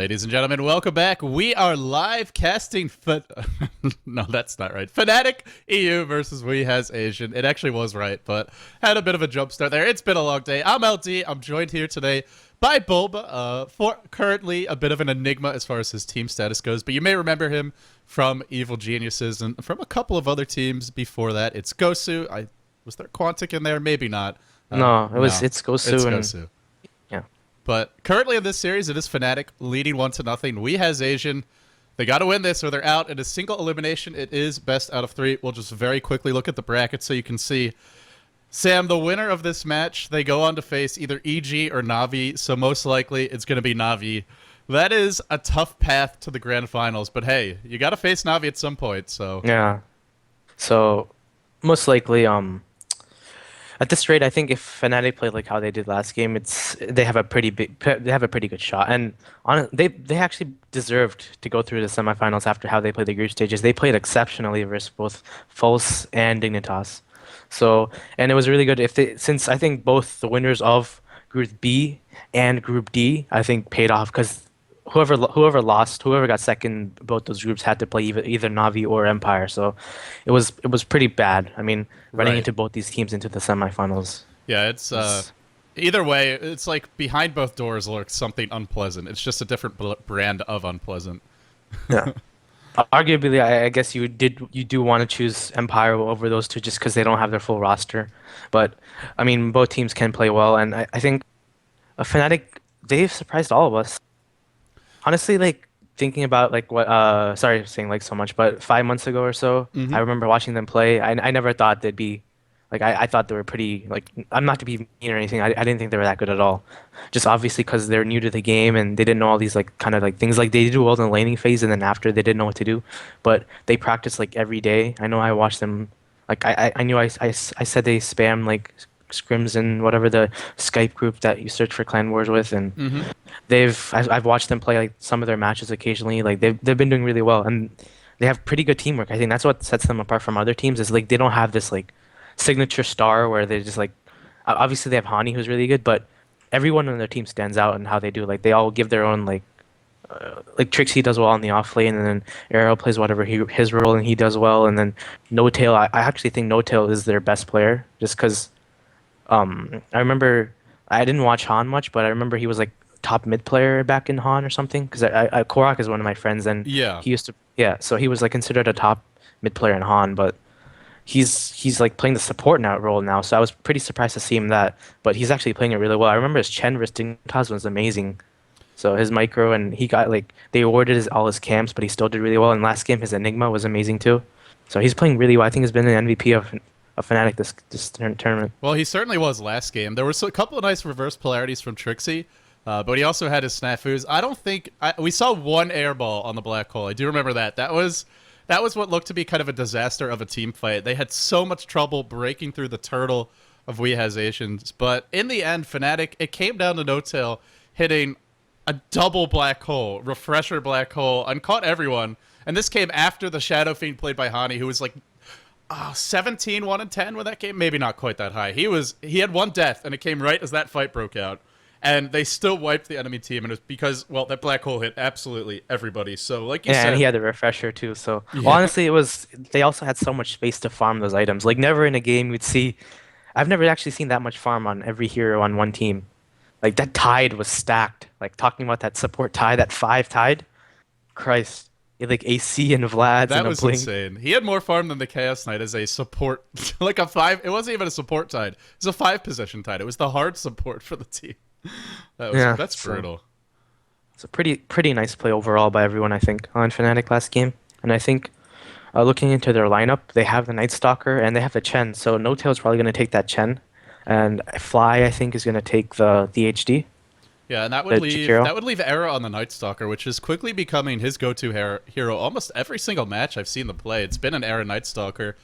Ladies and gentlemen, welcome back. We are live casting no, that's not right. Fnatic.EU versus WhA has Asian. It actually was right, but had a bit of a jump start there. It's been a long day. I'm LD. I'm joined here today by Bulba, for currently a bit of an enigma as far as his team status goes, but you may remember him from Evil Geniuses and from a couple of other teams before that. It's Gosu. Was there Quantic in there? Maybe not. It's Gosu. It's Gosu. Yeah. But currently in this series, it is Fnatic leading 1-0. WhA has Asian. They got to win this or they're out. In a single elimination, it is best out of 3. We'll just very quickly look at the bracket so you can see. Sam, the winner of this match, they go on to face either EG or Na'Vi, so most likely it's going to be Na'Vi. That is a tough path to the grand finals, but hey, you got to face Na'Vi at some point, so. Yeah. So, most likely, at this rate, I think if Fnatic played like how they did last game, they have a pretty good shot. And they actually deserved to go through the semifinals after how they played the group stages. They played exceptionally versus both False and Dignitas. So, and it was really good since I think both the winners of Group B and Group D, I think paid off because whoever got second, both those groups had to play either Na'Vi or Empire. So, it was pretty bad. I mean, running into both these teams into the semifinals. Yeah, it's either way, it's like behind both doors lurks something unpleasant. It's just a different brand of unpleasant. Yeah. Arguably, I guess you do want to choose Empire over those two just because they don't have their full roster. But, I mean, both teams can play well, and I think Fnatic, they've surprised all of us. Honestly, like, thinking about, like, what, sorry for saying, like, so much, but 5 months ago or so, I remember watching them play. I never thought they'd be, like, I thought they were pretty, like, I'm not to be mean or anything, I didn't think they were that good at all. Just obviously because they're new to the game and they didn't know all these, like, kind of, like, things, like, they do well in the laning phase and then after they didn't know what to do. But they practice, like, every day. I know I watched them, like, I knew I said they spam, like, scrims and whatever the Skype group that you search for clan wars with, and I've watched them play like some of their matches occasionally. Like they've been doing really well, and they have pretty good teamwork. I think that's what sets them apart from other teams. Is like they don't have this like signature star where they just like obviously they have Hani who's really good, but everyone on their team stands out in how they do. Like they all give their own like Trixie does well on the off lane, and then Arrow plays whatever his role and he does well, and then No Tail. I actually think No Tail is their best player just because. I remember I didn't watch Han much, but I remember he was like top mid player back in Han or something. Because Korak is one of my friends, and he used to so he was like considered a top mid player in Han, but he's like playing the support role now. So I was pretty surprised to see him that, but he's actually playing it really well. I remember his Chen versus Dignitas was amazing. So his micro, and he got like they awarded all his camps, but he still did really well. And last game his Enigma was amazing too. So he's playing really well. I think he's been an MVP of Fnatic this tournament. Well, he certainly was last game. There was a couple of nice reverse polarities from Trixie, but he also had his snafus. I don't think we saw one airball on the black hole. I do remember that. That was what looked to be kind of a disaster of a team fight. They had so much trouble breaking through the turtle of WhA has Asians, but in the end, Fnatic, it came down to No Tail hitting a double black hole, refresher black hole, and caught everyone. And this came after the Shadow Fiend played by Hani, who was like 17, 1-10 with that game. Maybe not quite that high. He had one death, and it came right as that fight broke out. And they still wiped the enemy team, and it was because, well, that black hole hit absolutely everybody. So, like you said, and he had the refresher too. So, well, honestly, they also had so much space to farm those items. Like never in a game you'd see. I've never actually seen that much farm on every hero on one team. Like that tide was stacked. Like talking about that support tide, that 5 tide. Christ. Like AC and Vlad. That was insane. He had more farm than the Chaos Knight as a support, like a 5. It wasn't even a support tide. It was a 5 position tide. It was the hard support for the team. That's brutal. It's a pretty nice play overall by everyone, I think, on Fnatic last game. And I think looking into their lineup, they have the Night Stalker and they have the Chen. So No Tail is probably going to take that Chen, and Fly I think is going to take the HD. Yeah, and that would leave Era on the Night Stalker, which is quickly becoming his go-to hero almost every single match I've seen them play. It's been an Era Night Stalker.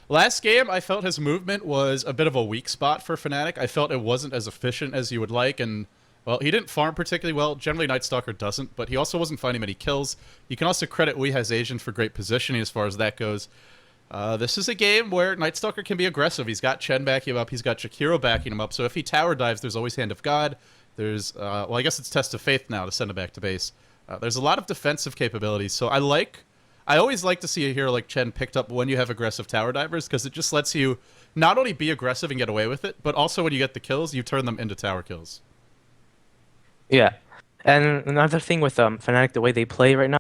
Last game, I felt his movement was a bit of a weak spot for Fnatic. I felt it wasn't as efficient as you would like, and, well, he didn't farm particularly well. Generally, Night Stalker doesn't, but he also wasn't finding many kills. You can also credit WhA has Asian for great positioning as far as that goes. This is a game where Night Stalker can be aggressive. He's got Chen backing him up. He's got Jakiro backing him up. So if he tower dives, there's always Hand of God. There's, well, I guess it's Test of Faith now to send him back to base. There's a lot of defensive capabilities, so I always like to see a hero like Chen picked up when you have aggressive tower divers because it just lets you not only be aggressive and get away with it, but also when you get the kills, you turn them into tower kills. Yeah. And another thing with Fnatic, the way they play right now,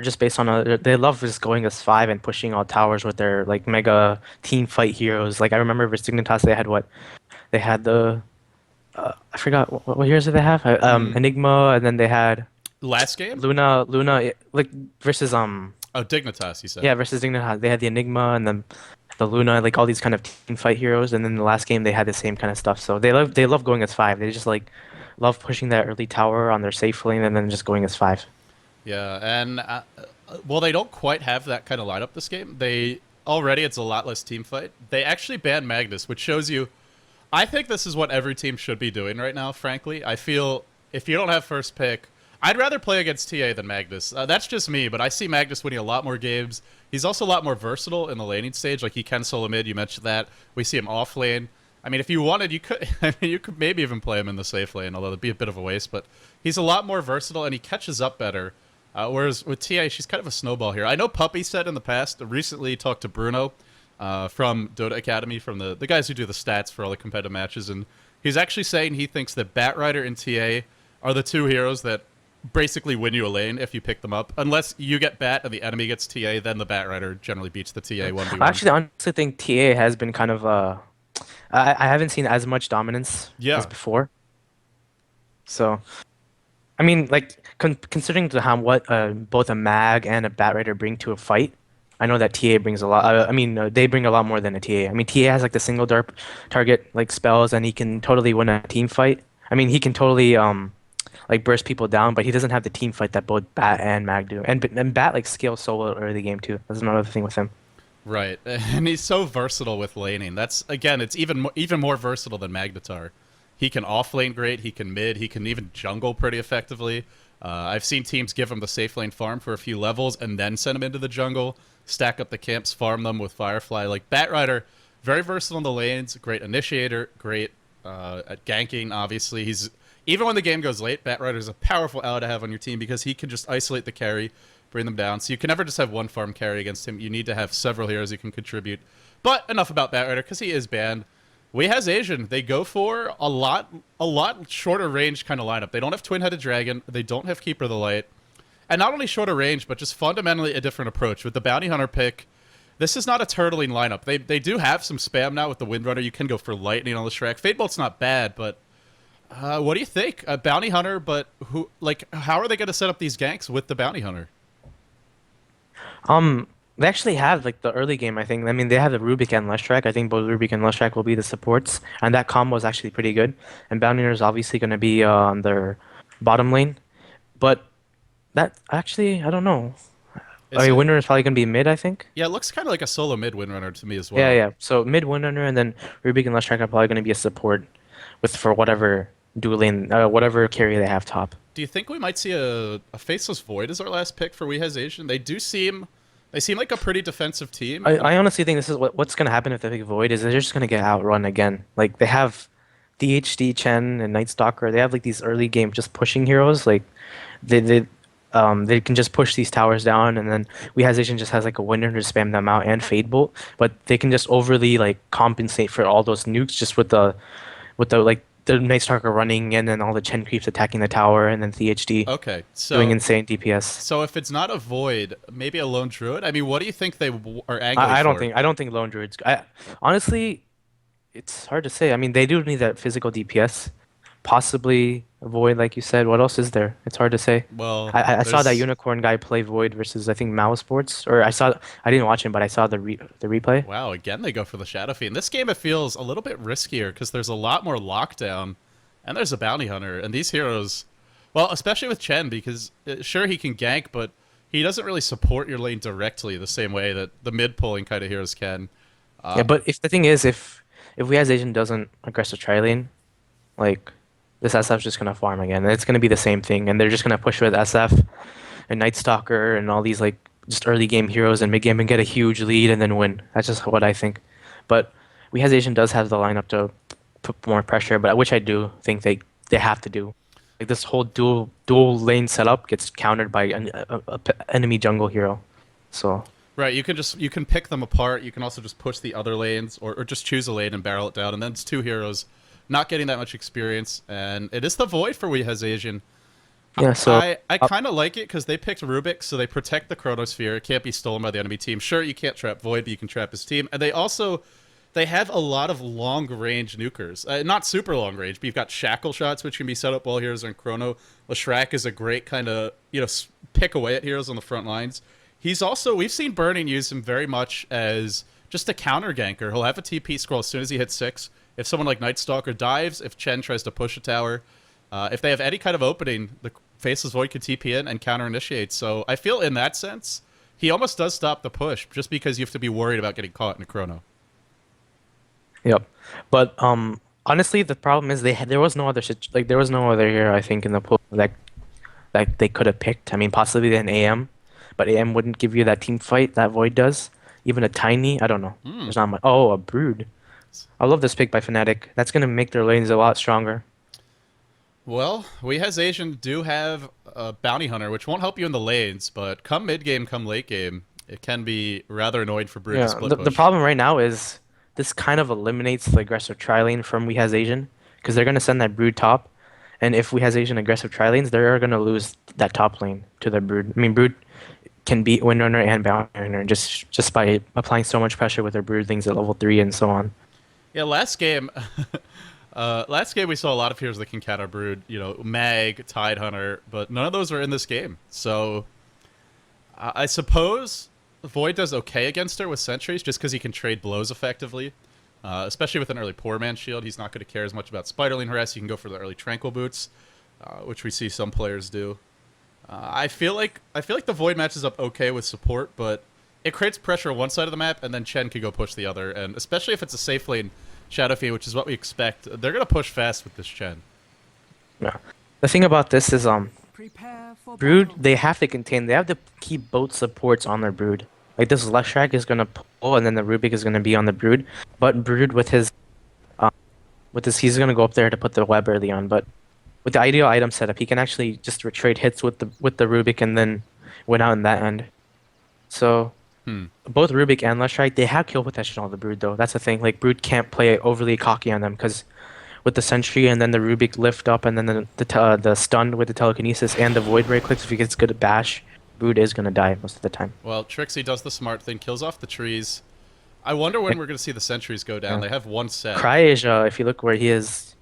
just based on they love just going as five and pushing all towers with their like mega team fight heroes. Like I remember versus Dignitas, they had what? They had the I forgot what heroes did they have? Mm. Enigma, and then they had Last game? Luna, like versus Oh, Dignitas, you said. yeah, versus Dignitas. They had the Enigma and then the Luna, like all these kind of team fight heroes. And then the last game they had the same kind of stuff. So they love going as five. They just like love pushing that early tower on their safe lane and then just going as five. Yeah, and well, they don't quite have that kind of lineup this game. They already it's a lot less team fight. They actually banned Magnus, which shows you. I think this is what every team should be doing right now. Frankly, I feel if you don't have first pick, I'd rather play against TA than Magnus. That's just me, but I see Magnus winning a lot more games. He's also a lot more versatile in the laning stage. Like he can solo mid. You mentioned that. We see him off lane. I mean, if you wanted, you could. I mean, you could maybe even play him in the safe lane, although it'd be a bit of a waste. But he's a lot more versatile and he catches up better. Whereas with TA, she's kind of a snowball here. I know Puppy said in the past, recently talked to Bruno from Dota Academy, from the guys who do the stats for all the competitive matches, and he's actually saying he thinks that Batrider and TA are the two heroes that basically win you a lane if you pick them up. Unless you get Bat and the enemy gets TA, then the Batrider generally beats the TA 1v1. I actually honestly think TA has been kind of I haven't seen as much dominance as Yeah. before. So I mean, like considering to how what both a mag and a Batrider bring to a fight, I know that TA brings a lot. I mean, they bring a lot more than a TA. I mean, TA has like the single darp target like spells, and he can totally win a team fight. I mean, he can totally like burst people down, but he doesn't have the team fight that both Bat and Mag do. And Bat like scales solo early game too. That's another thing with him. Right, and he's so versatile with laning. That's again, it's even more versatile than Magnetar. He can offlane great. He can mid. He can even jungle pretty effectively. I've seen teams give him the safe lane farm for a few levels and then send him into the jungle, stack up the camps, farm them with Firefly. Like Batrider, very versatile in the lanes. Great initiator. Great at ganking. Obviously, he's even when the game goes late, Batrider is a powerful ally to have on your team because he can just isolate the carry, bring them down. So you can never just have one farm carry against him. You need to have several heroes who can contribute. But enough about Batrider because he is banned. WhA Asian. They go for a lot shorter range kind of lineup. They don't have Twin-Headed Dragon. They don't have Keeper of the Light. And not only shorter range, but just fundamentally a different approach. With the Bounty Hunter pick, this is not a turtling lineup. They do have some spam now with the Windrunner. You can go for Lightning on the Shrek. Fatebolt's not bad, but what do you think? A Bounty Hunter, but how are they going to set up these ganks with the Bounty Hunter? They actually have like the early game. I think. I mean, they have the Rubik and Leshrac. I think both Rubik and Leshrac will be the supports, and that combo is actually pretty good. And Bounty Hunter is obviously going to be on their bottom lane, but that actually I don't know. I mean, Windrunner is probably going to be mid. I think. Yeah, it looks kind of like a solo mid Windrunner to me as well. Yeah, yeah. So mid Windrunner, and then Rubik and Leshrac are probably going to be a support with for whatever dual lane, whatever carry they have top. Do you think we might see a Faceless Void as our last pick for WeHas Asian? They seem like a pretty defensive team. I honestly think this is what's going to happen if they pick Void is they're just going to get outrun again. Like they have DHD, Chen, and Night Stalker. They have like these early game just pushing heroes. Like they can just push these towers down, and then WeHasAsian just has like a winner to spam them out and Fade Bolt. But they can just overly like compensate for all those nukes just with the like the Night Stalker running in and all the Chen creeps attacking the tower, and then THD Okay, so doing insane DPS. so if it's not a Void, maybe a Lone Druid. I mean, what do you think they are angling I don't for? think Lone Druid's. Honestly, it's hard to say. I mean, they do need that physical DPS. Possibly a Void, like you said. What else is there? It's hard to say. Well, I saw that there's Unicorn guy play Void versus I think Mao Sports, or I didn't watch him, but I saw the replay. wow. Again, they go for the Shadow Fiend. This game it feels a little bit riskier because there's a lot more lockdown, and there's a Bounty Hunter, and these heroes, well, especially with Chen, because sure he can gank, but he doesn't really support your lane directly the same way that the mid pulling kind of heroes can. Yeah, but if the thing is, if we as Asian doesn't aggressive tri lane, like this SF's just gonna farm again, and it's gonna be the same thing, and they're just gonna push with SF and Night Stalker and all these like just early game heroes and mid game and get a huge lead and then win. That's just what I think. But we as Asian does have the lineup to put more pressure, but which I do think they have to do. Like this whole dual lane setup gets countered by enemy jungle hero. So Right, you can pick them apart. You can also just push the other lanes, or just choose a lane and barrel it down. And then it's two heroes, not getting that much experience. And it is the void for WhA Asian. yeah, so I kind of like it because they picked Rubik, so they protect the Chronosphere. It can't be stolen by the enemy team. Sure, you can't trap Void, but you can trap his team. And they have a lot of long range nukers. Not super long range, but you've got shackle shots, which can be set up while heroes are in Chrono. Leshrac is a great kind of, pick away at heroes on the front lines. He's also, we've seen Burning use him very much as just a counter ganker. He'll have a TP scroll as soon as he hits 6. If someone like Nightstalker dives, if Chen tries to push a tower, if they have any kind of opening, the Faceless Void can TP in and counter initiate. So I feel in that sense, he almost does stop the push just because you have to be worried about getting caught in a Chrono. yep. But honestly, the problem is there was no other there was no other hero I think in the pool like they could have picked. I mean, possibly an AM, but AM wouldn't give you that team fight that Void does. Even a Tiny, I don't know. There's not much. Oh, a Brood. I love this pick by Fnatic. That's gonna make their lanes a lot stronger. Well, we as Asian do have a Bounty Hunter, which won't help you in the lanes, but come mid game, come late game, it can be rather annoying for Brood to Yeah, split the push. problem right now is this kind of eliminates the aggressive tri lane from We Has Asian because they're gonna send that Brood top, and if We Has Asian aggressive tri lanes, they're gonna lose that top lane to the Brood. I mean, Brood can beat Windrunner and Bounty just by applying so much pressure with their Brood things at level 3 and so on. Yeah, last game we saw a lot of heroes that can counter Brood, Mag, Tidehunter, but none of those are in this game. So I suppose Void does okay against her with sentries just because he can trade blows effectively. Especially with an early Poor Man Shield, he's not going to care as much about Spiderling Harass. He can go for the early Tranquil Boots, which we see some players do. I feel like the Void matches up okay with support, but it creates pressure on one side of the map, and then Chen can go push the other. And especially if it's a safe lane Shadow Fiend, which is what we expect, they're gonna push fast with this Chen. Yeah. The thing about this is Prepare for Brood, battle. they have to contain. They have to keep both supports on their Brood. Like this Leshrac is gonna pull, and then the Rubik is gonna be on the Brood. But Brood he's gonna go up there to put the web early on. But with the ideal item setup, he can actually just trade hits with the Rubik and then win out in that end. So both Rubik and Leshrac, they have kill potential on the Brood though. That's the thing. Like Brood can't play overly cocky on them because with the Sentry and then the Rubik lift up and then the stun with the telekinesis and the Void Ray clicks, if he gets good at bash, Brood is gonna die most of the time. Well, Trixie does the smart thing, kills off the trees. I wonder when we're gonna see the sentries go down. Yeah. They have one set. Cryasia, if you look where he is,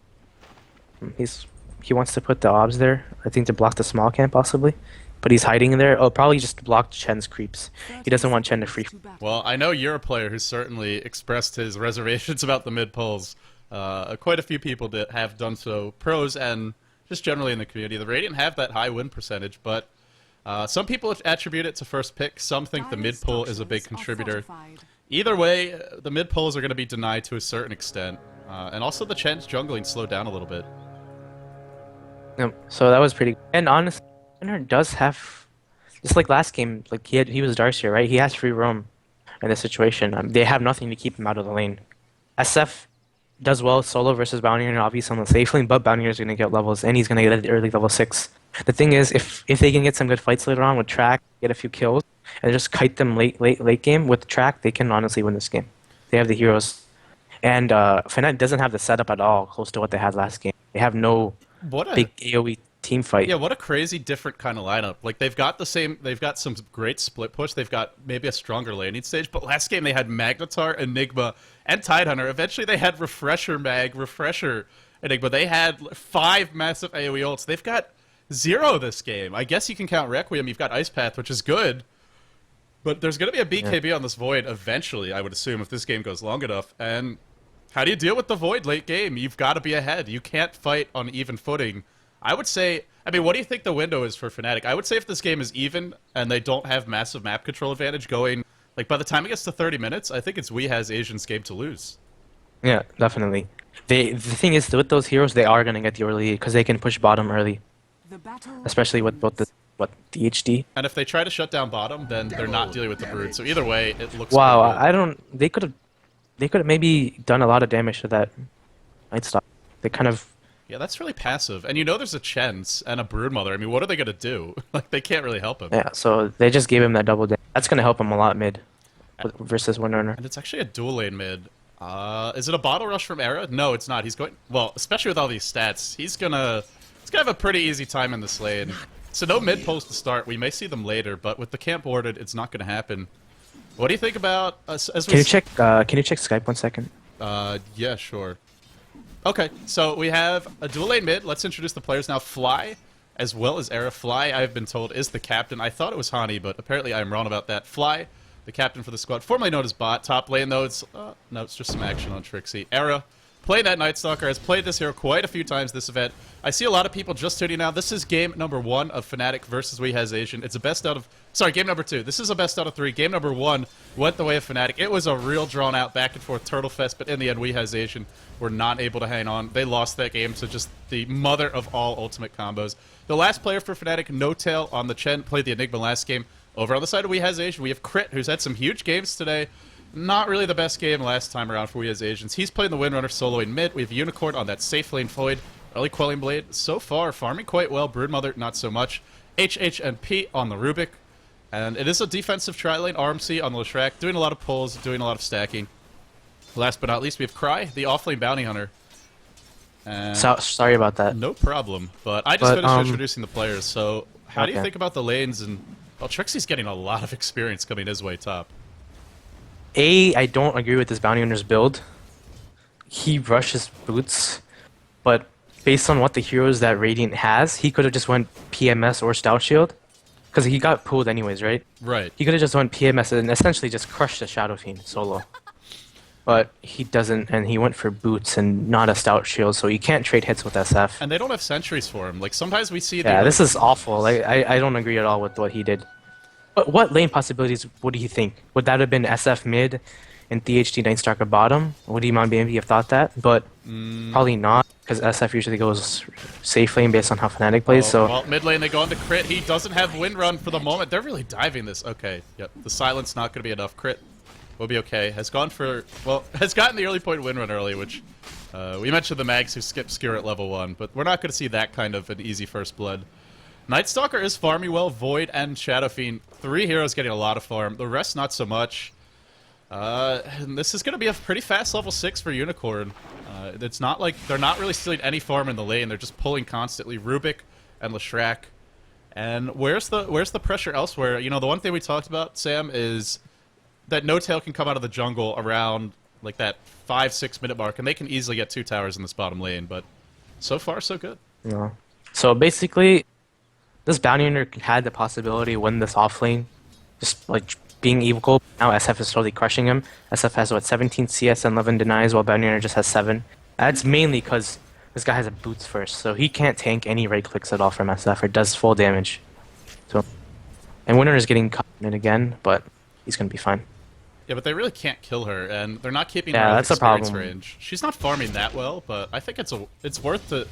he wants to put the obs there. I think to block the small camp possibly, but he's hiding in there. Oh, probably just to block Chen's creeps. He doesn't want Chen to free. Well, I know you're a player who's certainly expressed his reservations about the mid pulls. Quite a few people have done so, pros and just generally in the community. The Radiant have that high win percentage, but some people attribute it to first pick. Some think the mid pull is a big contributor. Either way, the mid pulls are going to be denied to a certain extent, and also the Chen's jungling slowed down a little bit. So that was pretty. And honestly, Winner does have, just like last game, like he was Darcy, right? He has free roam in this situation. They have nothing to keep him out of the lane. SF does well solo versus Bounty Hunter, obviously on the safe lane, but Bounty Hunter is going to get levels, and he's going to get at the early level 6. The thing is, if they can get some good fights later on with Track, get a few kills, and just kite them late game with Track, they can honestly win this game. They have the heroes. And Fnatic doesn't have the setup at all close to what they had last game. They have no big AoE team fight. Yeah, what a crazy different kind of lineup. Like they've got some great split push. They've got maybe a stronger landing stage, but last game they had Magnetar, Enigma, and Tidehunter. Eventually they had Refresher Mag, Refresher Enigma. They had 5 massive AoE ults. They've got 0 this game. I guess you can count Requiem. You've got Ice Path, which is good. But there's going to be a BKB on this Void eventually, I would assume, if this game goes long enough. And how do you deal with the Void late game? You've got to be ahead. You can't fight on even footing. I would say, what do you think the window is for Fnatic? I would say if this game is even and they don't have massive map control advantage going, like by the time it gets to 30 minutes, I think it's WhA has Asian's game to lose. Yeah, definitely. The thing is, with those heroes, they are going to get the early because they can push bottom early, especially with both the HD. And if they try to shut down bottom, then they're not dealing with the Brood. So either way, it looks Wow, pretty good. I don't. They could have maybe done a lot of damage to that Night Stalker. They kind of Yeah, that's really passive. And you know there's a Chens and a Broodmother. I mean, what are they going to do? Like, they can't really help him. Yeah, so they just gave him that double damage. That's gonna help him a lot mid versus Windrunner. And it's actually a dual lane mid. Is it a bottle rush from Era? No, it's not. He's going... Well, especially with all these stats, he's gonna have a pretty easy time in this lane. So no mid pulls to start. We may see them later, but with the camp boarded, it's not going to happen. What do you think about... Can you check Skype 1 second? Yeah, sure. Okay, so we have a dual lane mid. Let's introduce the players now. Fly, as well as Era. Fly, I've been told, is the captain. I thought it was Hani, but apparently I'm wrong about that. Fly, the captain for the squad, formerly known as Bot. Top lane, though, it's no, it's just some action on Trixie. Era, played that Night Stalker, has played this hero quite a few times this event. I see a lot of people just tuning now. This is game number 1 of Fnatic versus WhA Asian. It's a best out of... Sorry, game number 2. This is a best out of 3. Game number 1 went the way of Fnatic. It was a real drawn-out back-and-forth turtle fest, but in the end, WhA Asian were not able to hang on. They lost that game to just the mother of all ultimate combos. The last player for Fnatic, No Tail on the Chen, played the Enigma last game. Over on the side of WhA Asian, we have Crit, who's had some huge games today. Not really the best game last time around for WhA Asians. He's playing the Windrunner solo in mid. We have Unicorn on that safe lane Void. Early Quelling Blade, so far, farming quite well. Broodmother, not so much. HHNP on the Rubik. And it is a defensive tri-lane. RMC on the Leshrac, doing a lot of pulls, doing a lot of stacking. Last but not least, we have Cry, the off-lane bounty hunter. And Sorry about that. no problem. But I just finished introducing the players, so how do you think about the lanes? And well, Trixie's getting a lot of experience coming his way top. I don't agree with this bounty hunter's build. He rushes boots, but based on what the heroes that Radiant has, he could have just went PMS or Stout Shield, because he got pulled anyways, right? Right. He could have just went PMS and essentially just crushed the Shadow Fiend solo. But he doesn't, and he went for boots and not a Stout Shield, so he can't trade hits with SF. And they don't have sentries for him. Like, sometimes we see... Yeah, this is awful. Like, I don't agree at all with what he did. But what lane possibilities would he think? Would that have been SF mid and THD Nightstalker bottom? Would he maybe have thought that? But probably not, because SF usually goes safe lane based on how Fnatic plays. So well, mid lane they go into Crit. He doesn't have Wind Run for the moment. They're really diving this. Okay, yep. The silence not going to be enough. Crit will be okay. Has gone for... Well, has gotten the early point Wind Run early, which... we mentioned the mags who skip Skewer at level 1, but we're not going to see that kind of an easy first blood. Nightstalker is farming well. Void and Shadow Fiend. 3 heroes getting a lot of farm. The rest not so much. And this is going to be a pretty fast level 6 for Unicorn. It's not like they're not really stealing any farm in the lane. They're just pulling constantly. Rubik and Leshrac. And where's the pressure elsewhere? You know, the one thing we talked about, Sam, is that No Tail can come out of the jungle around like that 5-6 minute mark, and they can easily get 2 towers in this bottom lane. But so far, so good. yeah. So basically, this bounty hunter had the possibility to win this off lane, just like being equal. Now SF is totally crushing him. SF has what, 17 CS and 11 denies, while bounty hunter just has 7. That's mainly because this guy has a boots first, so he can't tank any right clicks at all from SF. It does full damage. So, and Winner is getting caught in it again, but he's gonna be fine. Yeah, but they really can't kill her, and they're not keeping Yeah, her that's out of a experience problem. range. She's not farming that well, but I think it's worth it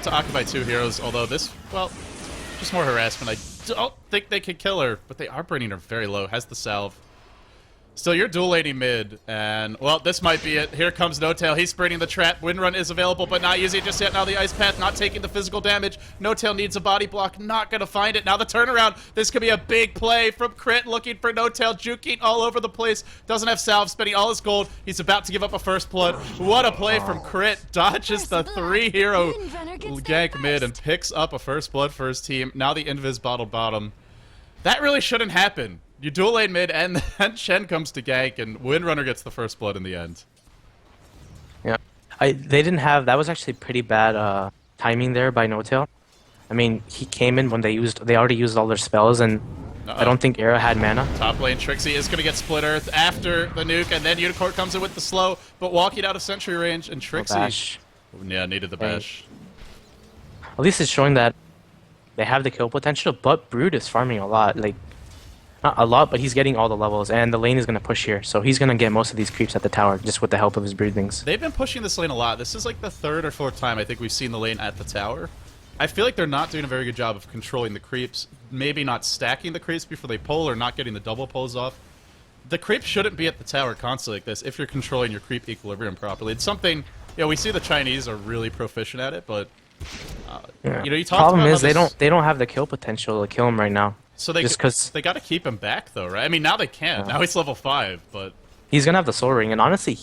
to occupy 2 heroes. Although this, well, just more harassment. I don't think they can kill her, but they are bringing her very low. Has the salve. Still, you're dual laning mid, and, well, this might be it. Here comes No Tail. He's sprinting the trap. Windrun is available, but not using it just yet. Now the Ice Path not taking the physical damage. No Tail needs a body block. Not going to find it. Now the turnaround. This could be a big play from Crit, looking for No Tail, juking all over the place. Doesn't have salve, spending all his gold. He's about to give up a first blood. What a play from Crit. Dodges the 3-hero gank mid and picks up a first blood for his team. Now the Invis bottom. That really shouldn't happen. You dual lane mid, and then Chen comes to gank, and Windrunner gets the first blood in the end. Yeah, they didn't have. That was actually pretty bad timing there by No Tail. I mean, he came in when they already used all their spells, and I don't think Era had mana. Top lane Trixie is going to get split earth after the nuke, and then Unicorn comes in with the slow, but walking out of sentry range, and Trixie... Bash. Yeah, needed the bash. At least it's showing that they have the kill potential, but Brood is farming a lot. Like, not a lot, but he's getting all the levels, and the lane is going to push here. So he's going to get most of these creeps at the tower, just with the help of his breathings. They've been pushing this lane a lot. This is like the 3rd or 4th time I think we've seen the lane at the tower. I feel like they're not doing a very good job of controlling the creeps. Maybe not stacking the creeps before they pull, or not getting the double pulls off. The creeps shouldn't be at the tower constantly like this if you're controlling your creep equilibrium properly. It's something Yeah, we see the Chinese are really proficient at it, but Yeah. you know, you talked Problem about is how this, they don't have the kill potential to kill him right now. so Just because they got to keep him back though, right? I mean, now they can't. Now he's level 5, but he's gonna have the soul ring, and honestly,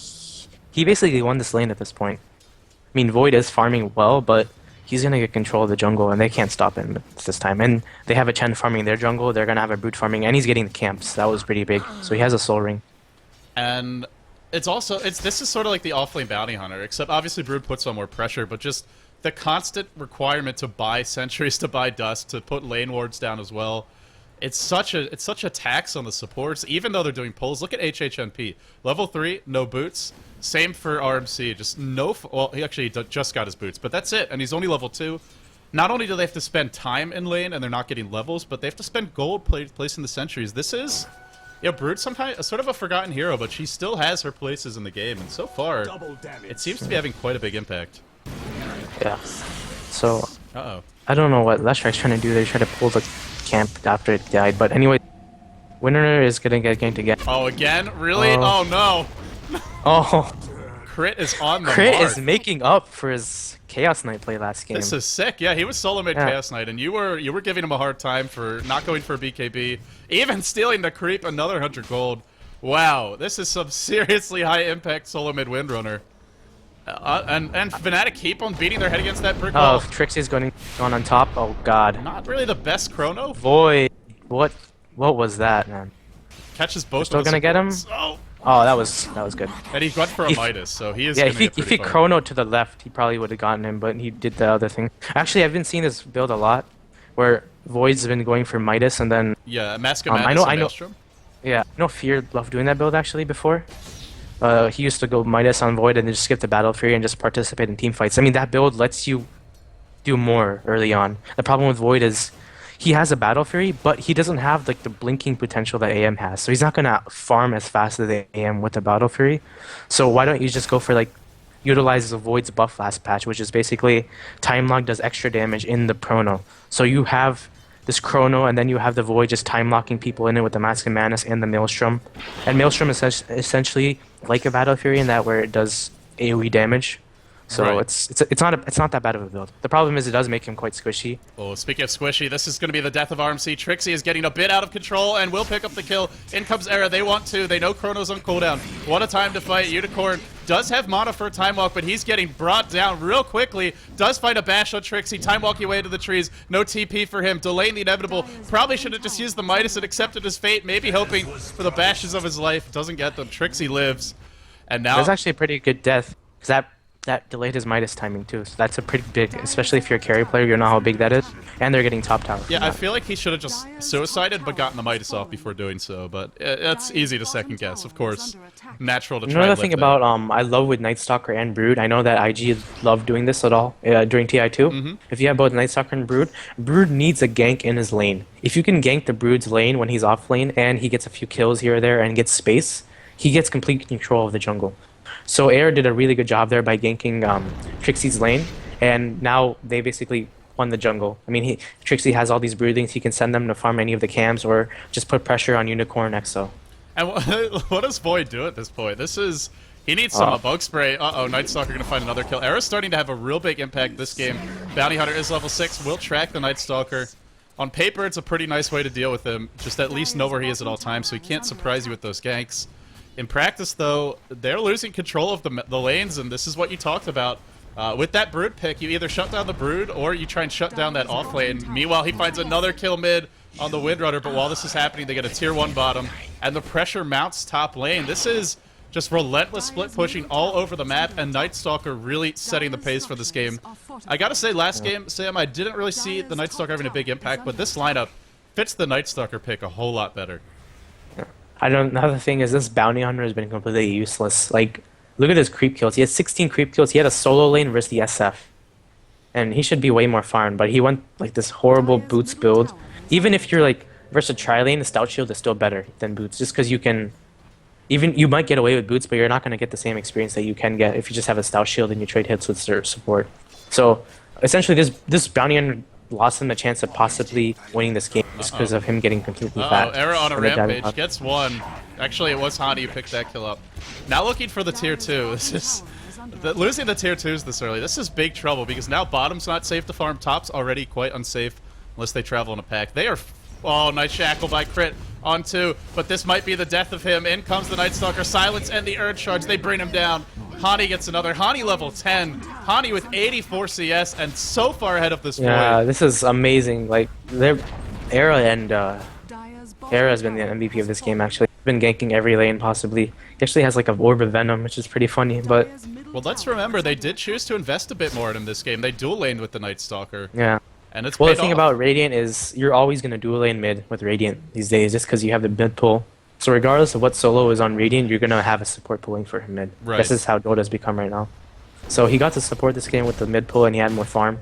he basically won this lane at this point. I mean, Void is farming well, but he's gonna get control of the jungle, and they can't stop him this time. And they have a Chen farming their jungle. They're gonna have a Brute farming, and he's getting the camps. That was pretty big. So he has a soul ring. and it's also this is sort of like the offlane bounty hunter, except obviously Brood puts on more pressure, but just the constant requirement to buy sentries, to buy dust, to put lane wards down as well. It's such a tax on the supports, even though they're doing pulls. Look at HHNP, level 3, no boots. Same for RMC, just no. Well, he actually just got his boots, but that's it, and he's only level 2. Not only do they have to spend time in lane and they're not getting levels, but they have to spend gold placing the sentries. This is, yeah, Brood sometimes sort of a forgotten hero, but she still has her places in the game, and so far, it seems to be having quite a big impact. Yeah. So Uh-oh. I don't know what Leshrek's trying to do. They're trying to pull the camp after it died. But anyway, winner is gonna get ganked again. Oh, again? Really? Oh, no. Oh, Crit is on the Crit mark. is making up for his Chaos Knight play last game. This is sick. Yeah, he was solo mid Yeah. Chaos Knight, and you were giving him a hard time for not going for a BKB, even stealing the creep another 100 gold. Wow, this is some seriously high impact solo mid Windrunner. And Fnatic keep on beating their head against that brick wall. Oh, Trixie's going on top. Oh God. Not really the best chrono. Void. What was that, man? Catches both. Still of the gonna get him? supports. Oh, Oh, that was good. and he went for a If- Midas, so he is. Yeah, gonna if he get pretty far. chronoed to the left, he probably would have gotten him, but he did the other thing. Actually, I've been seeing this build a lot, where Void's been going for Midas, and then Yeah, Mask of I Madness know- and I know- Maelstrom. yeah, I know Fear loved doing that build actually before. He used to go Midas on Void and then just skip the Battle Fury and just participate in team fights. I mean, that build lets you do more early on. The problem with Void is he has a Battle Fury, but he doesn't have like the blinking potential that AM has. So he's not gonna farm as fast as the AM with the Battle Fury. So why don't you just go for like utilize the Void's buff last patch, which is basically Time Lock does extra damage in the Chrono. So you have this Chrono, and then you have the Void just time locking people in it with the Mask of Madness and the Maelstrom. And Maelstrom is essentially like a Battle Fury in that where it does AoE damage. So Right. it's not that bad of a build. The problem is it does make him quite squishy. Oh, speaking of squishy, this is going to be the death of RMC. Trixie is getting a bit out of control and will pick up the kill. In comes Era. They want to. They know Chrono's on cooldown. What a time to fight. Unicorn does have mana for a time walk, but he's getting brought down real quickly. Does find a bash on Trixie. Time walking away to the trees. No TP for him. Delaying the inevitable. Probably should have just used the Midas and accepted his fate. Maybe hoping for the bashes of his life. Doesn't get them. Trixie lives. And now... That's actually a pretty good death, because that delayed his Midas timing too. So that's a pretty big, especially if you're a carry player, you know how big that is. And they're getting top tower. Yeah, I feel like he should have just suicided but gotten the Midas off before doing so, but it's easy to second guess, of course. Natural to try Another and thing lift about I love with Night Stalker and Brood. I know that IG love doing this at all during TI2. Mm-hmm. If you have both Night Stalker and Brood, Brood needs a gank in his lane. If you can gank the Brood's lane when he's off lane and he gets a few kills here or there and gets space, he gets complete control of the jungle. So Air did a really good job there by ganking Trixie's lane, and now they basically won the jungle. I mean, Trixie has all these Broodlings. He can send them to farm any of the camps or just put pressure on Unicorn XO. And what does Void do at this point? This is... He needs some bug spray. Uh-oh, Night Stalker going to find another kill. Era's starting to have a real big impact this game. Bounty Hunter is level 6. Will track the Night Stalker. On paper, it's a pretty nice way to deal with him. Just at least know where he is at all times, so he can't surprise you with those ganks. In practice, though, they're losing control of the lanes, and this is what you talked about. With that Brood pick, you either shut down the Brood, or you try and shut down that off lane. Meanwhile, he finds another kill mid on the Windrunner, but while this is happening, they get a tier 1 bottom, and the pressure mounts top lane. This is just relentless split pushing all over the map, and Night Stalker really setting the pace for this game. I gotta say, last game, Sam, I didn't really see the Night Stalker having a big impact, but this lineup fits the Night Stalker pick a whole lot better. Another thing is this Bounty Hunter has been completely useless. Like, look at his creep kills. He has 16 creep kills. He had a solo lane versus the SF. And he should be way more farmed, but he went like this horrible Boots build. Even if you're like versus a tri-lane, the Stout Shield is still better than Boots, just because you can... Even you might get away with Boots, but you're not going to get the same experience that you can get if you just have a Stout Shield and you trade hits with support. So, essentially, this Bounty Hunter lost him the chance of possibly winning this game just because of him getting completely fat. Era on a And the diving rampage, up. gets one. Actually, it was Hani who picked that kill up. Now looking for the tier 2. Losing the tier 2s this early, this is big trouble because now bottom's not safe to farm, top's already quite unsafe unless they travel in a pack. They are... Oh, nice shackle by Crit on 2, but this might be the death of him. In comes the Night Stalker, Silence and the Urge Charge. They bring him down. Hani gets another. Hani level 10. Hani with 84 CS and so far ahead of this boy. Yeah, this is amazing. Like, their Era and Era has been the MVP of this game, actually. He's been ganking every lane, possibly. He actually has, like, a Orb of Venom, which is pretty funny, but... Well, let's remember, they did choose to invest a bit more in him this game. They dual laned with the Night Stalker. Yeah. And it's Well, the paid thing off. about Radiant is you're always going to dual lane mid with Radiant these days just because you have the mid pull. So regardless of what solo is on Radiant, you're going to have a support pulling for him mid. Right. This is how Dota's become right now. So he got to support this game with the mid pull and he had more farm.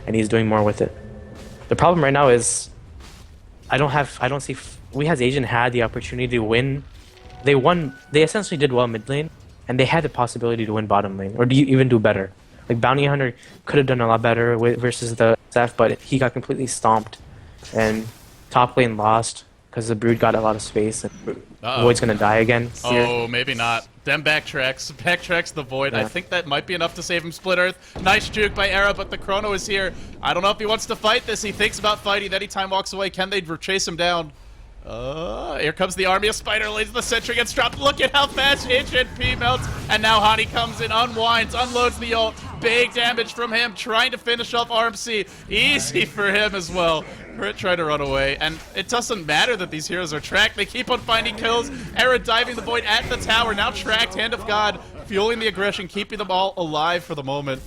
And he's doing more with it. The problem right now is I don't see... WhA Asian had the opportunity to win. They essentially did well mid lane. And they had the possibility to win bottom lane. Or even do better. Like, Bounty Hunter could have done a lot better versus the SF, but he got completely stomped. And top lane lost because the Brood got a lot of space, and Void's gonna die again. Here. Oh, maybe not. Then backtracks the Void. Yeah. I think that might be enough to save him. Split Earth. Nice juke by Era, but the Chrono is here. I don't know if he wants to fight this. He thinks about fighting. Then he time walks away. Can they chase him down? Here comes the army of Spider Ladies. The sentry gets dropped. Look at how fast HNP melts. And now Hani comes in, unwinds, unloads the ult. Big damage from him, trying to finish off RMC. Easy for him as well. Crit trying to run away. And it doesn't matter that these heroes are tracked. They keep on finding kills. Era diving the Void at the tower. Now tracked. Hand of God. Fueling the aggression. Keeping them all alive for the moment.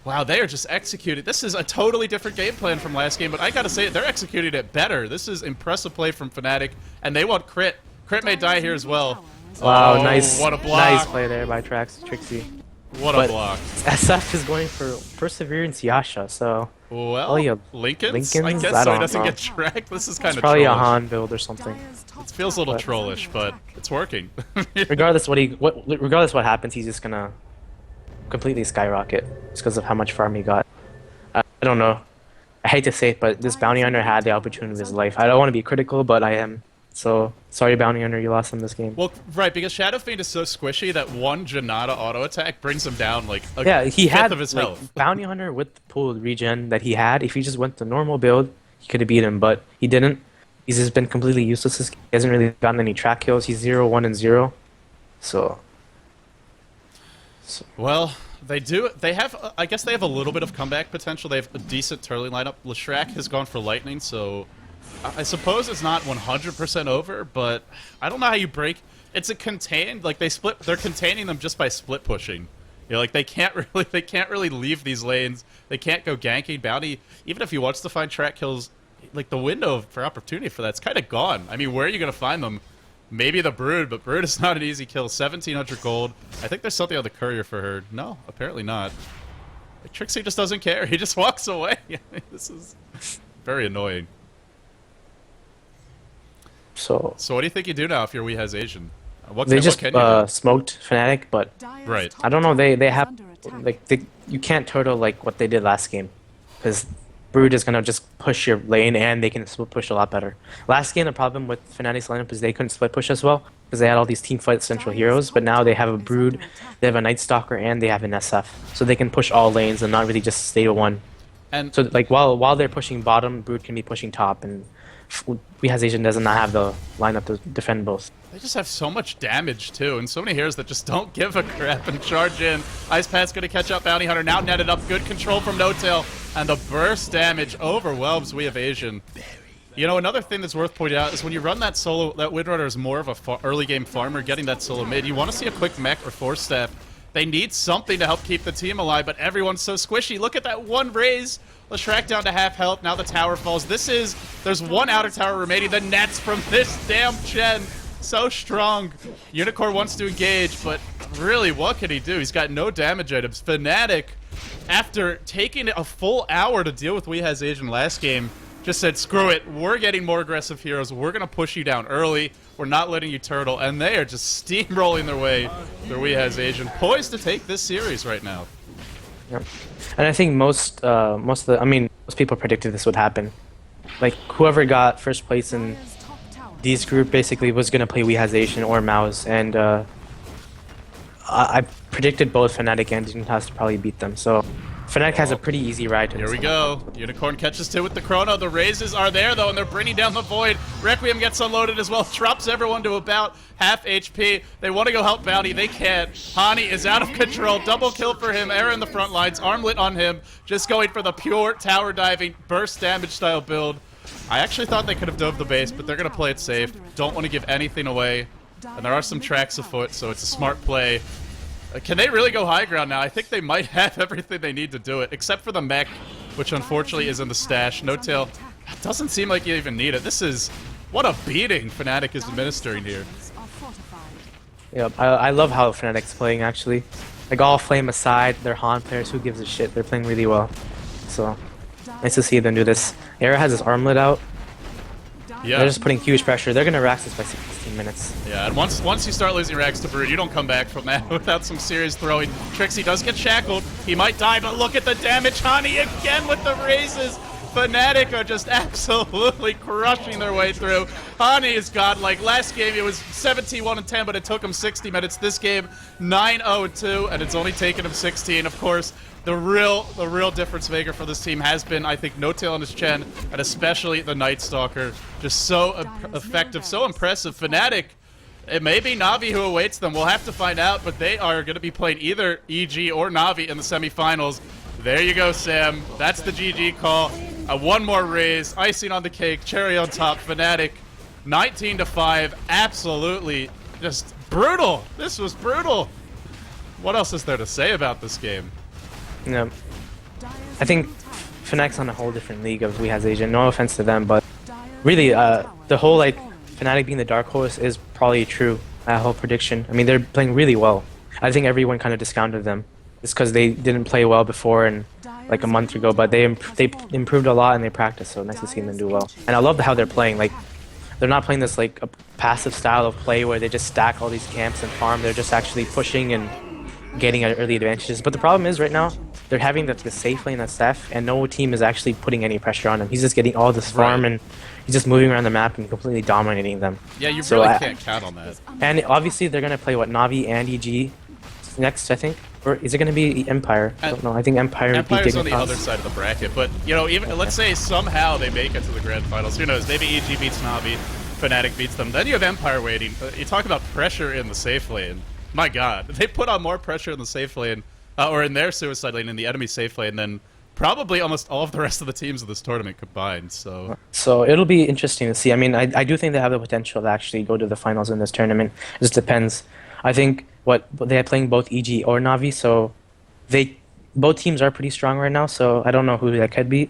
Wow, they are just executing. This is a totally different game plan from last game, but I gotta say, they're executing it better. This is impressive play from Fnatic, and they want Crit. Crit may die here as well. Wow, Oh, nice, what a block. nice play there by Trixie. What a But block. SF is going for Perseverance Yasha, so Well, yeah, Lincoln's? I Lincoln's? guess I so he don't doesn't know. get tracked. This is kind it's of probably a trollish. Han build or something. It feels a little trollish, but it's working. Regardless what happens, he's just gonna completely skyrocket just because of how much farm he got. I don't know. I hate to say it, but this Bounty Hunter had the opportunity of his life. I don't want to be critical, but I am. So, sorry Bounty Hunter, you lost him this game. Well, right, because Shadow Fiend is so squishy that one Janata auto attack brings him down like a Yeah, he fifth had of his like, health. Bounty Hunter with the pool regen that he had. If he just went the normal build, he could have beat him, but he didn't. He's just been completely useless. He hasn't really gotten any track kills. He's 0-1 and 0. So Well, they have, I guess they have a little bit of comeback potential. They have a decent Turley lineup. Leshrac has gone for Lightning, so I suppose it's not 100% over, but I don't know how you break. It's a contained, like they're containing them just by split pushing. You know, like they can't really leave these lanes. They can't go ganking. Bounty, even if he wants to find track kills, like the window for opportunity for that's kind of gone. I mean, where are you going to find them? Maybe the Brood, but Brood is not an easy kill. 1,700 gold. I think there's something on the courier for her. No, apparently not. Like, Trixie just doesn't care. He just walks away. This is very annoying. So what do you think you do now if your WhA Asian? What they can, just what can you do? smoked Fnatic, but Right. I don't know. They have like you can't turtle like what they did last game, because Brood is gonna just push your lane and they can split push a lot better. Last game the problem with Fnatic's lineup is they couldn't split push as well because they had all these team fight central heroes, but now they have a Brood, they have a Night Stalker, and they have an SF, so they can push all lanes and not really just stay to one. And So like while they're pushing bottom, Brood can be pushing top, and WhA Asian does not have the lineup to defend both. they just have so much damage too, and so many heroes that just don't give a crap and charge in. Ice Pat's gonna catch up. Bounty Hunter now netted up. Good control from No Tail, and the burst damage overwhelms WhA Asian. You know, another thing that's worth pointing out is when you run that solo, that Windrunner is more of a early game farmer, getting that solo mid. You want to see a quick mech or force staff. They need something to help keep the team alive, but everyone's so squishy. Look at that one raise. Leshrac down to half health. Now the tower falls. There's one outer tower remaining. The nets from this damn Chen. So strong. Unicorn wants to engage, but really, what can he do? He's got no damage items. Fnatic, after taking a full hour to deal with WhA Asian last game, just said, screw it, we're getting more aggressive heroes, we're going to push you down early, we're not letting you turtle, and they are just steamrolling their way through WhA Asian, poised to take this series right now. Yeah. And I think most people predicted this would happen. Like whoever got first place in these group basically was gonna play WhA Asian or Mouse, and I predicted both Fnatic and Dignitas to probably beat them. So Fnatic has a pretty easy ride to Here this we one. go. Unicorn catches two with the Chrono. The raises are there, though, and they're bringing down the Void. Requiem gets unloaded as well. Drops everyone to about half HP. They want to go help Bounty. They can't. Hani is out of control. Double kill for him. Era in the front lines. Armlet on him. Just going for the pure tower diving, burst damage style build. I actually thought they could have dove the base, but they're going to play it safe. Don't want to give anything away. And there are some tracks afoot, so it's a smart play. Can they really go high ground now? I think they might have everything they need to do it, except for the mech, which unfortunately is in the stash. No tail. Doesn't seem like you even need it. This is... What a beating Fnatic is administering here. Yeah, I love how Fnatic's playing, actually. Like, all flame aside, they're Han players. Who gives a shit? They're playing really well. So, nice to see them do this. Era has his armlet out. Yeah. They're just putting huge pressure. They're going to rax this by 16 minutes. Yeah, and once you start losing racks to Brood, you don't come back from that without some serious throwing. Trixie does get shackled. He might die, but look at the damage. Hani again with the raises. Fnatic are just absolutely crushing their way through. Hani is godlike. Last game it was 17-1-10, but it took him 60 minutes. This game 9-0-2, and it's only taken him 16. Of course, the real difference maker for this team has been, I think, No Tail on his Chen, and especially the Night Stalker. Just so effective, so impressive. Fnatic, it may be Na'Vi who awaits them. We'll have to find out, but they are going to be playing either EG or Na'Vi in the semifinals. There you go, Sam. That's the GG call. One more raise, icing on the cake, cherry on top. Fnatic, 19-5. Absolutely just brutal. This was brutal. What else is there to say about this game? Yeah. I think Fnatic's on a whole different league of WhA Asian. No offense to them, but really, the whole, like, Fnatic being the dark horse is probably true. That whole prediction. I mean, they're playing really well. I think everyone kind of discounted them. It's because they didn't play well before and like a month ago, but they improved a lot and they practiced, so nice to see them do well. And I love how they're playing. Like, they're not playing this like a passive style of play where they just stack all these camps and farm. They're just actually pushing and getting early advantages. But the problem is right now they're having the safe lane that's Steph, and no team is actually putting any pressure on him. He's just getting all this farm and he's just moving around the map and completely dominating them. Yeah, you really can't count on that. And obviously they're gonna play what, Na'Vi and EG next, I think. Or is it going to be Empire? I don't know. I think Empire would be Empire's on the other side of the bracket, but, you know, even let's say somehow they make it to the grand finals. Who knows? Maybe EG beats Na'Vi, Fnatic beats them. Then you have Empire waiting. You talk about pressure in the safe lane. My God, they put on more pressure in the safe lane, or in their suicide lane, in the enemy safe lane, than probably almost all of the rest of the teams of this tournament combined. So it'll be interesting to see. I mean, I do think they have the potential to actually go to the finals in this tournament. It just depends. I think they're playing both EG or Na'Vi, so both teams are pretty strong right now. So I don't know who they could beat.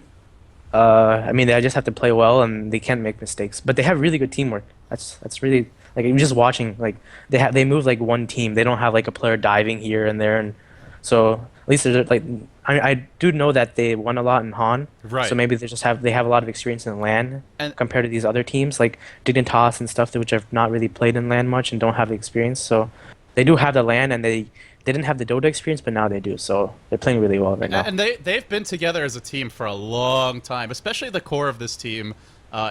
I mean, they just have to play well and they can't make mistakes. But they have really good teamwork. That's really, like, I'm just watching. Like, they move like one team. They don't have like a player diving here and there, and so at least they're like, I do know that they won a lot in Han. Right. So maybe they have a lot of experience in LAN compared to these other teams like Dignitas and stuff, which have not really played in LAN much and don't have the experience. So they do have the LAN, and they didn't have the Dota experience, but now they do. So they're playing really well right now. And they've been together as a team for a long time, especially the core of this team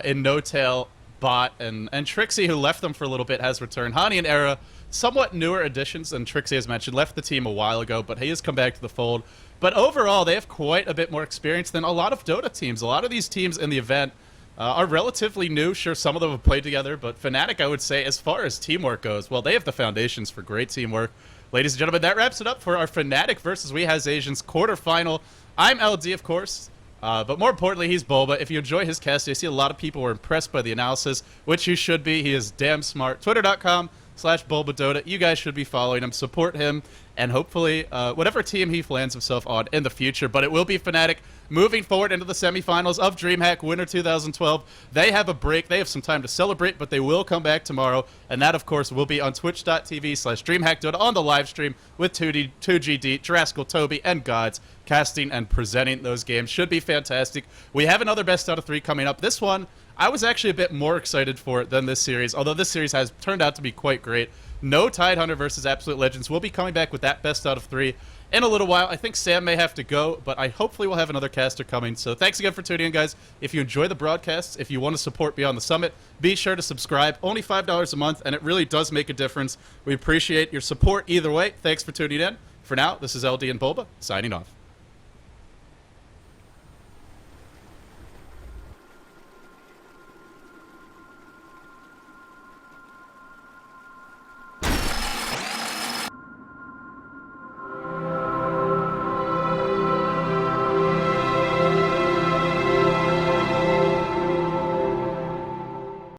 in No Tail, Bot, and Trixie, who left them for a little bit, has returned. Hani and Era, somewhat newer additions, and Trixie, as mentioned, left the team a while ago, but he has come back to the fold. But overall, they have quite a bit more experience than a lot of Dota teams. A lot of these teams in the event are relatively new. Sure, some of them have played together, but Fnatic, I would say, as far as teamwork goes, well, they have the foundations for great teamwork. Ladies and gentlemen, that wraps it up for our Fnatic versus WhA Asians quarterfinal. I'm LD, of course, but more importantly, he's Bulba. If you enjoy his cast, I see a lot of people were impressed by the analysis, which you should be. He is damn smart. Twitter.com/BulbaDota. You guys should be following him, support him, and hopefully whatever team he lands himself on in the future. But it will be Fnatic moving forward into the semifinals of Dreamhack Winter 2012. They have a break. They have some time to celebrate, but they will come back tomorrow. And that, of course, will be on twitch.tv/DreamhackDota on the live stream with 2GD, Jurassical Toby, and Gods casting and presenting those games. Should be fantastic. We have another best out of 3 coming up. This one, I was actually a bit more excited for it than this series, although this series has turned out to be quite great. No Tidehunter versus Absolute Legends. We'll be coming back with that best out of 3. in a little while. I think Sam may have to go, but I hopefully will have another caster coming. So thanks again for tuning in, guys. If you enjoy the broadcasts, if you want to support Beyond the Summit, be sure to subscribe. Only $5 a month, and it really does make a difference. We appreciate your support either way. Thanks for tuning in. For now, this is LD and Bulba, signing off.